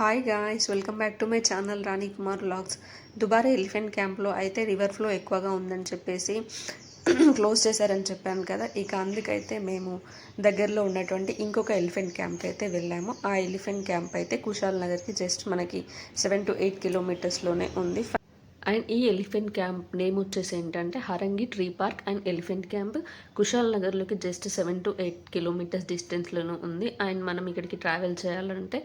Hi guys, welcome back to my channel Rani Kumar vlogs. దుబారా elephant క్యాంప్లో అయితే river flow ఎక్కువగా ఉందని చెప్పేసి క్లోజ్ చేశారని చెప్పాను కదా. ఇక అందుకైతే మేము దగ్గరలో ఉన్నటువంటి ఇంకొక ఎలిఫెంట్ క్యాంప్ అయితే వెళ్ళాము. ఆ ఎలిఫెంట్ క్యాంప్ అయితే కుషాల్ నగర్కి జస్ట్ మనకి 7 to 8 కిలోమీటర్స్లోనే ఉంది. అండ్ ఈ ఎలిఫెంట్ క్యాంప్ నేమ్ వచ్చేసి ఏంటంటే Harangi tree park and elephant camp Kushal నగర్లోకి జస్ట్ 7 to 8 కిలోమీటర్స్ డిస్టెన్స్లోనూ ఉంది. అండ్ మనం ఇక్కడికి ట్రావెల్ చేయాలంటే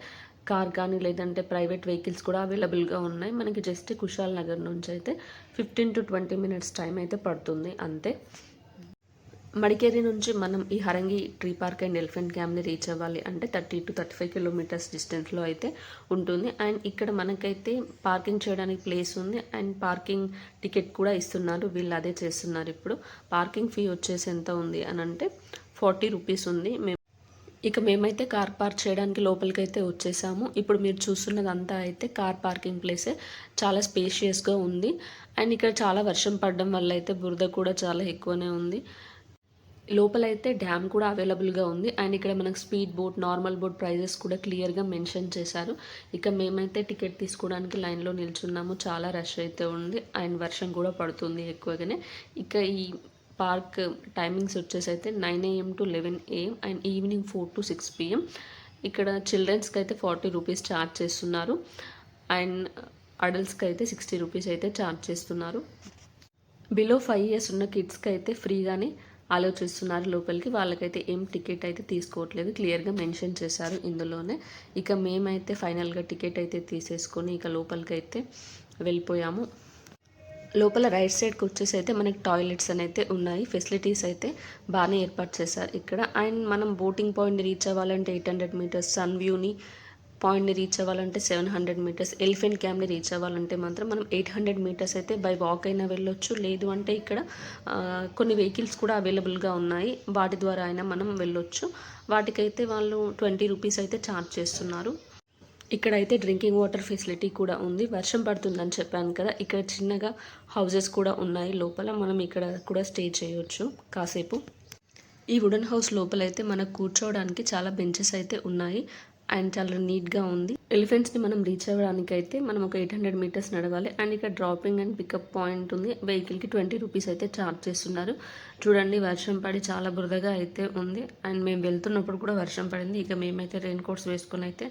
కార్ కానీ లేదంటే ప్రైవేట్ వెహికల్స్ కూడా అవైలబుల్గా ఉన్నాయి. మనకి జస్ట్ కుషాల్ నగర్ నుంచి అయితే 15 to 20 minutes టైం అయితే పడుతుంది అంతే. మడికేరి నుంచి మనం ఈ Harangi tree park and elephant క్యాంప్ని రీచ్ అవ్వాలి అంటే 30 to 35 కిలోమీటర్స్ డిస్టెన్స్లో అయితే ఉంటుంది. అండ్ ఇక్కడ మనకైతే పార్కింగ్ చేయడానికి ప్లేస్ ఉంది అండ్ పార్కింగ్ టికెట్ కూడా ఇస్తున్నారు. వీళ్ళు అదే చేస్తున్నారు ఇప్పుడు. పార్కింగ్ ఫీ వచ్చేసి ఎంత ఉంది అని అంటే 40 రూపీస్ ఉంది. మేమైతే కార్ పార్క్ చేయడానికి లోపలికి అయితే వచ్చేసాము. ఇప్పుడు మీరు చూస్తున్నదంతా అయితే కార్ పార్కింగ్ ప్లేసే. చాలా స్పేషియస్గా ఉంది. అండ్ ఇక్కడ చాలా వర్షం పడడం వల్ల అయితే బురద కూడా చాలా ఎక్కువనే ఉంది. లోపలైతే డ్యామ్ కూడా అవైలబుల్గా ఉంది. అండ్ ఇక్కడ మనకు speed boat, normal boat prices కూడా క్లియర్గా మెన్షన్ చేశారు. ఇక మేమైతే టికెట్ తీసుకోవడానికి లైన్లో నిల్చున్నాము. చాలా రష్ అయితే ఉంది అండ్ వర్షం కూడా పడుతుంది ఎక్కువగానే. ఇక ఈ పార్క్ టైమింగ్స్ వచ్చేసి అయితే 9 AM to 11 AM and evening 4 to 6 PM. ఇక్కడ చిల్డ్రన్స్కి అయితే 40 రూపీస్ ఛార్జ్ చేస్తున్నారు అండ్ అడల్ట్స్కి అయితే 60 రూపీస్ అయితే ఛార్జ్ చేస్తున్నారు. బిలో 5 years ఉన్న కిడ్స్కి అయితే ఫ్రీగానే ఆలోచిస్తున్నారు లోపలికి. వాళ్ళకైతే ఏం టికెట్ అయితే తీసుకోవట్లేదు, క్లియర్గా మెన్షన్ చేశారు ఇందులోనే. ఇక మేమైతే ఫైనల్గా టికెట్ అయితే తీసేసుకొని ఇక లోపలికి అయితే వెళ్ళిపోయాము. లోపల రైట్ సైడ్కి వచ్చేసి అయితే మనకి టాయిలెట్స్ అయితే ఉన్నాయి. ఫెసిలిటీస్ అయితే బాగానే ఏర్పాటు చేశారు ఇక్కడ. అండ్ మనం బోటింగ్ పాయింట్ని రీచ్ అవ్వాలంటే 800 meters, సన్ వ్యూని పాయింట్ని రీచ్ అవ్వాలంటే 700 meters, ఎలిఫెంట్ క్యాంప్ని రీచ్ అవ్వాలంటే మాత్రం మనం 800 meters అయితే బై వాక్ అయినా వెళ్ళొచ్చు. లేదు అంటే ఇక్కడ కొన్ని వెహికల్స్ కూడా అవైలబుల్గా ఉన్నాయి, వాటి ద్వారా అయినా మనం వెళ్ళొచ్చు. వాటికైతే వాళ్ళు 20 రూపీస్ అయితే ఛార్జ్ చేస్తున్నారు. ఇక్కడైతే డ్రింకింగ్ వాటర్ ఫెసిలిటీ కూడా ఉంది. వర్షం పడుతుందని చెప్పాను కదా, ఇక్కడ చిన్నగా హౌజెస్ కూడా ఉన్నాయి లోపల. మనం ఇక్కడ కూడా స్టే చేయొచ్చు కాసేపు. ఈ వుడెన్ హౌస్ లోపలైతే మనకు కూర్చోవడానికి చాలా బెంచెస్ అయితే ఉన్నాయి అండ్ చాలా నీట్గా ఉంది. ఎలిఫెంట్స్ని మనం రీచ్ అవ్వడానికి అయితే మనం ఒక 800 meters నడవాలి. అండ్ ఇక్కడ డ్రాపింగ్ అండ్ పికప్ పాయింట్ ఉంది. వెహికల్కి 20 రూపీస్ అయితే ఛార్జ్ చేస్తున్నారు. చూడండి, వర్షం పడి చాలా బురదగా అయితే ఉంది అండ్ మేము వెళ్తున్నప్పుడు కూడా వర్షం పడింది. ఇక మేమైతే రెయిన్ కోట్స్ వేసుకొని అయితే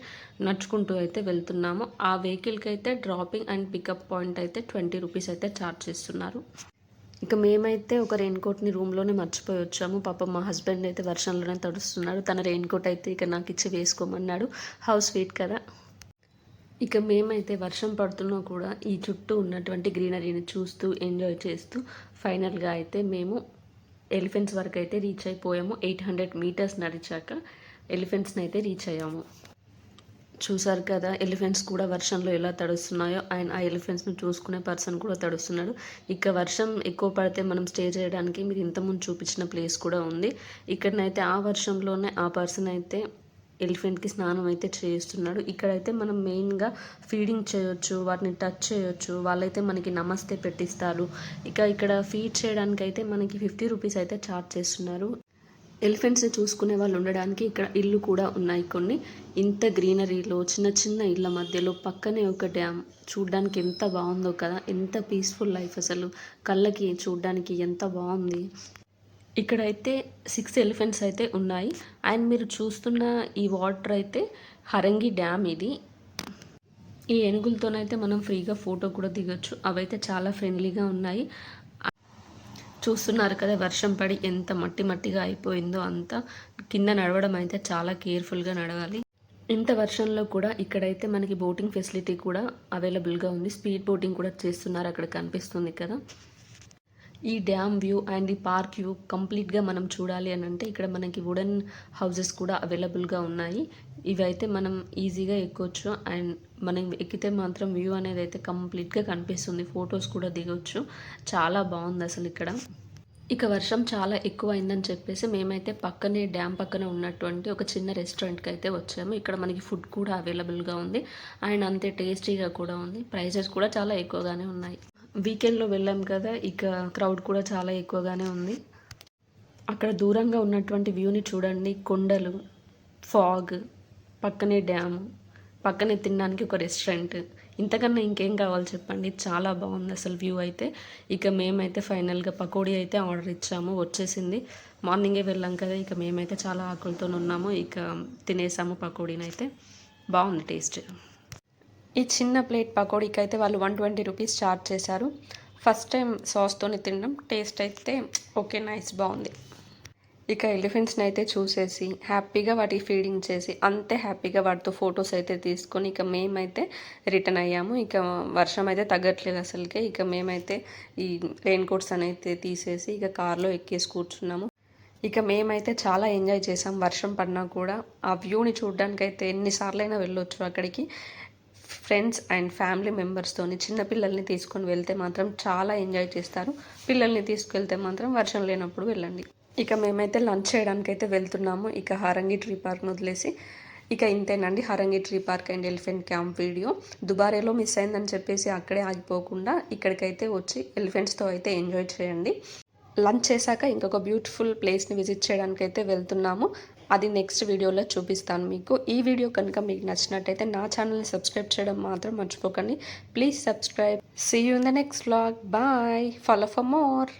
నడుచుకుంటూ అయితే వెళ్తున్నాము. ఆ వెహికల్కి అయితే డ్రాపింగ్ అండ్ పికప్ పాయింట్ అయితే 20 రూపీస్ అయితే ఛార్జ్ చేస్తున్నారు. ఇక మేమైతే ఒక రెయిన్ కోట్ని రూమ్లోనే మర్చిపోయి వచ్చాము. పాపం మా హస్బెండ్ అయితే వర్షంలోనే తడుస్తున్నాడు. తన రెయిన్ కోట్ అయితే ఇక నాకు ఇచ్చి వేసుకోమన్నాడు. హౌస్ స్వీట్ కదా. ఇక మేమైతే వర్షం పడుతున్నా కూడా ఈ చుట్టూ ఉన్నటువంటి గ్రీనరీని చూస్తూ ఎంజాయ్ చేస్తూ ఫైనల్గా అయితే మేము ఎలిఫెంట్స్ వరకు అయితే రీచ్ అయిపోయాము. 800 meters నడిచాక ఎలిఫెంట్స్ని అయితే రీచ్ అయ్యాము. చూసారు కదా ఎలిఫెంట్స్ కూడా వర్షంలో ఎలా తడుస్తున్నాయో. అండ్ ఆ ఎలిఫెంట్స్ని చూసుకునే పర్సన్ కూడా తడుస్తున్నాడు. ఇక వర్షం ఎక్కువ పడితే మనం స్టే చేయడానికి మీరు ఇంతకుముందు చూపించిన ప్లేస్ కూడా ఉంది. ఇక్కడనైతే ఆ వర్షంలోనే ఆ పర్సన్ అయితే ఎలిఫెంట్కి స్నానం అయితే చేస్తున్నాడు. ఇక్కడైతే మనం మెయిన్గా ఫీడింగ్ చేయొచ్చు, వాటిని టచ్ చేయొచ్చు. వాళ్ళైతే మనకి నమస్తే పెట్టిస్తారు. ఇక ఇక్కడ ఫీడ్ చేయడానికి అయితే మనకి 50 రూపీస్ అయితే ఛార్జ్ చేస్తున్నారు. ఎలిఫెంట్స్ని చూసుకునే వాళ్ళు ఉండడానికి ఇక్కడ ఇల్లు కూడా ఉన్నాయి కొన్ని. ఇంత గ్రీనరీలో చిన్న చిన్న ఇళ్ళ మధ్యలో పక్కనే ఒక డ్యామ్. చూడ్డానికి ఎంత బాగుందో కదా, ఎంత పీస్ఫుల్ లైఫ్ అసలు. కళ్ళకి చూడ్డానికి ఎంత బాగుంది. ఇక్కడైతే 6 ఎలిఫెంట్స్ అయితే ఉన్నాయి. అండ్ మీరు చూస్తున్న ఈ వాటర్ అయితే హరంగి డ్యామ్ ఇది. ఈ ఏనుగులతోనైతే మనం ఫ్రీగా ఫోటో కూడా దిగొచ్చు. అవైతే చాలా ఫ్రెండ్లీగా ఉన్నాయి. చూస్తున్నారు కదా వర్షం పడి ఎంత మట్టిగా అయిపోయిందో అంతా. కింద నడవడం అయితే చాలా కేర్ఫుల్గా నడవాలి. ఇంత వర్షంలో కూడా ఇక్కడైతే మనకి బోటింగ్ ఫెసిలిటీ కూడా అవైలబుల్గా ఉంది. స్పీడ్ బోటింగ్ కూడా చేస్తున్నారు, అక్కడ కనిపిస్తుంది కదా. ఈ డ్యామ్ వ్యూ అండ్ ఈ పార్క్ వ్యూ కంప్లీట్గా మనం చూడాలి అని అంటే ఇక్కడ మనకి వుడెన్ హౌజెస్ కూడా అవైలబుల్గా ఉన్నాయి. ఇవి అయితే మనం ఈజీగా ఎక్కొచ్చు. అండ్ మనం ఎక్కితే మాత్రం వ్యూ అనేది అయితే కంప్లీట్గా కనిపిస్తుంది. ఫొటోస్ కూడా దిగొచ్చు. చాలా బాగుంది అసలు ఇక్కడ. ఇక వర్షం చాలా ఎక్కువ అయిందని చెప్పేసి మేమైతే పక్కనే డ్యామ్ పక్కన ఉన్నటువంటి ఒక చిన్న రెస్టారెంట్కి అయితే వచ్చాము. ఇక్కడ మనకి ఫుడ్ కూడా అవైలబుల్గా ఉంది అండ్ అంతే టేస్టీగా కూడా ఉంది. ప్రైసెస్ కూడా చాలా ఎక్కువగానే ఉన్నాయి. వీకెండ్లో వెళ్ళాం కదా, ఇక క్రౌడ్ కూడా చాలా ఎక్కువగానే ఉంది. అక్కడ దూరంగా ఉన్నటువంటి వ్యూని చూడండి. కొండలు, ఫాగ్, పక్కనే డ్యాము, పక్కనే తినడానికి ఒక రెస్టారెంట్. ఇంతకన్నా ఇంకేం కావాలి చెప్పండి. చాలా బాగుంది అసలు వ్యూ అయితే. ఇక మేమైతే ఫైనల్గా పకోడీ అయితే ఆర్డర్ ఇచ్చాము, వచ్చేసింది. మార్నింగే వెళ్ళాం కదా, ఇక మేమైతే చాలా ఆకలితో ఉన్నాము. ఇక తినేసాము పకోడీని అయితే. బాగుంది టేస్ట్. ఈ చిన్న ప్లేట్ పకోడీకి అయితే వాళ్ళు 120 రూపీస్ ఛార్జ్ చేశారు. ఫస్ట్ టైం సాస్తోని తినడం, టేస్ట్ అయితే ఓకే, నైస్, బాగుంది. ఇక ఎలిఫెంట్స్ని అయితే చూసేసి హ్యాపీగా వాటికి ఫీడింగ్ చేసి అంతే హ్యాపీగా వాటితో ఫొటోస్ అయితే తీసుకొని ఇక మేమైతే రిటర్న్ అయ్యాము. ఇక వర్షం అయితే తగ్గట్లేదు అసలుకే. ఇక మేమైతే ఈ రెయిన్ కోట్స్ అయితే తీసేసి ఇక కార్లో ఎక్కేసి కూర్చున్నాము. ఇక మేమైతే చాలా ఎంజాయ్ చేసాం. వర్షం పడినా కూడా ఆ వ్యూని చూడడానికైతే ఎన్నిసార్లైనా వెళ్ళొచ్చు అక్కడికి. ఫ్రెండ్స్ అండ్ ఫ్యామిలీ మెంబర్స్తోని చిన్నపిల్లల్ని తీసుకొని వెళ్తే మాత్రం చాలా ఎంజాయ్ చేస్తారు. పిల్లల్ని తీసుకెళ్తే మాత్రం వర్షం లేనప్పుడు వెళ్ళండి. ఇక మేమైతే లంచ్ చేయడానికి అయితే వెళ్తున్నాము. ఇక హారంగి ట్రీ పార్క్ను వదిలేసి. ఇక ఇంతేనండి Harangi tree park and elephant camp video. దుబారేలో మిస్ అయిందని చెప్పేసి అక్కడే ఆగిపోకుండా ఇక్కడికైతే వచ్చి ఎలిఫెంట్స్తో అయితే ఎంజాయ్ చేయండి. లంచ్ చేశాక ఇంకొక బ్యూటిఫుల్ ప్లేస్ని విజిట్ చేయడానికి అయితే వెళ్తున్నాము. అది నెక్స్ట్ వీడియోలో చూపిస్తాను మీకు. ఈ వీడియో కనుక మీకు నచ్చినట్టయితే నా ఛానల్ని సబ్స్క్రైబ్ చేయడం మాత్రం మర్చిపోకండి. Please subscribe. See you in the next vlog. Bye. Follow for more.